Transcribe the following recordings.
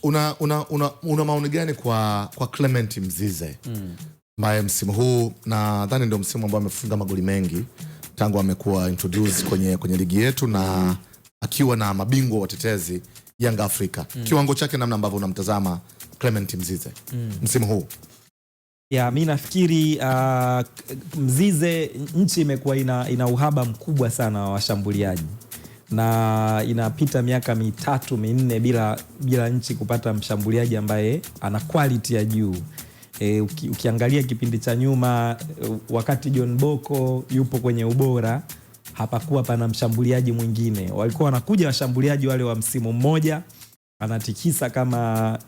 una maoni gani kwa Clement Mzize ambaye msimu huu nadhani ndio msimu ambao amefunga magoli mengi tangu amekuwa introduced kwenye ligi yetu na akiwa na mabingwa watetezi Young Africa. Kiwango chake namna ambavyo unamtazama Clement Mzize msimu huu? Ya, mimi nafikiri Mzize, nchi imekuwa ina uhaba mkubwa sana wa washambuliaji na inapita miaka 3-4 bila nchi kupata mshambuliaji ambaye ana quality ya juu. Ukiangalia kipindi cha nyuma, wakati John Boko yupo kwenye ubora, hapakuwa pana mshambuliaji mwingine. Walikuwa wanakuja washambuliaji wale wa msimu mmoja, anatikisa kama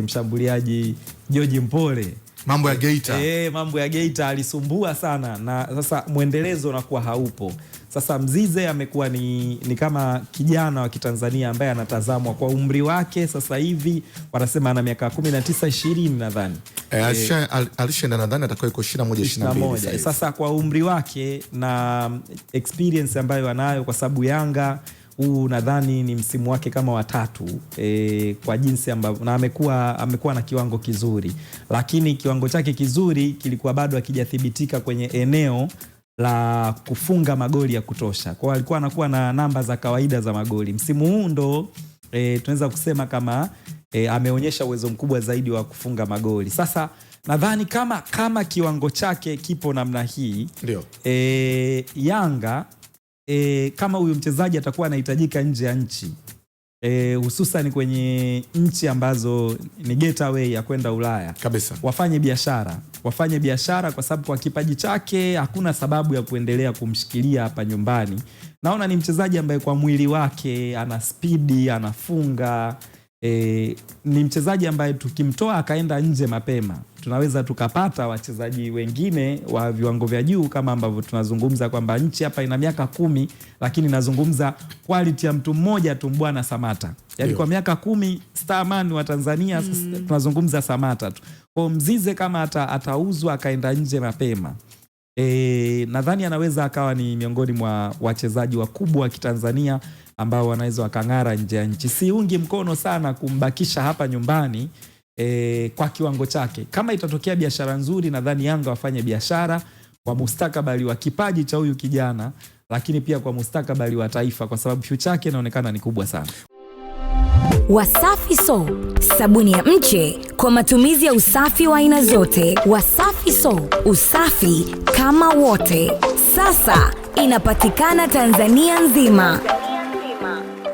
mshambuliaji George Mpole. Mambo ya Geita. Mambo ya Geita alisumbua sana, na sasa mwendelezo unakuwa haupo. Sasa Mzize amekuwa ni kama kijana wa Kitanzania ambaye anatazamwa kwa umri wake. Sasa hivi wanasema ana miaka 19-20 nadhani. Alishinda nadhani atakuwa iko 21-22. Sasa kwa umri wake na experience ambayo anayo, kwa sababu Yanga huu nadhani ni msimu wake kama wa 3 kwa jinsi ambavyo, na amekuwa na kiwango kizuri, lakini kiwango chake kizuri kilikuwa bado hakijathibitika kwenye eneo la kufunga magoli ya kutosha. Kwa alikuwa anakuwa na namba za kawaida za magoli. Msimu huu ndo tunaweza kusema kama ameonyesha uwezo mkubwa zaidi wa kufunga magoli. Sasa nadhani kama kiwango chake kipo namna hii, ndio Yanga kama huyu mchezaji atakuwa anahitajika nje ya nchi, hususan kwenye nchi ambazo ni getaway ya kwenda Ulaya kabisa, wafanye biashara kwa sababu kwa kipaji chake hakuna sababu ya kuendelea kumshikilia hapa nyumbani. Naona ni mchezaji ambaye kwa mwili wake ana spidi, anafunga, ni mchezaji ambaye tukimtoa akaenda nje mapema tunaweza tukapata wachezaji wengine wa viwango vya juu, kama ambavyo tunazungumza kwamba nchi hapa ina miaka 10, lakini nazungumza quality ya mtu mmoja tu, Mbwana Samata. Yaani kwa miaka 10 starman wa Tanzania, tunazungumza Samata tu. Kwa Mzize kama atauzwa akaenda nje mapema, nadhani anaweza akawa ni miongoni mwa wachezaji wakubwa wa Kitanzania ambao wanaweza wakang'ara nje ya nchi. Siungi mkono sana kumbakisha hapa nyumbani kwa kiwango chake. Kama itatokea biashara nzuri, nadhani Yanga wafanye biashara kwa mustakabali wa kipaji cha huyu kijana, lakini pia kwa mustakabali wa taifa, kwa sababu future yake inaonekana ni kubwa sana. Wasafi Soap, sabuni ya mche kwa matumizi ya usafi wa aina zote. Wasafi Soap, usafi kama wote. Sasa inapatikana Tanzania nzima.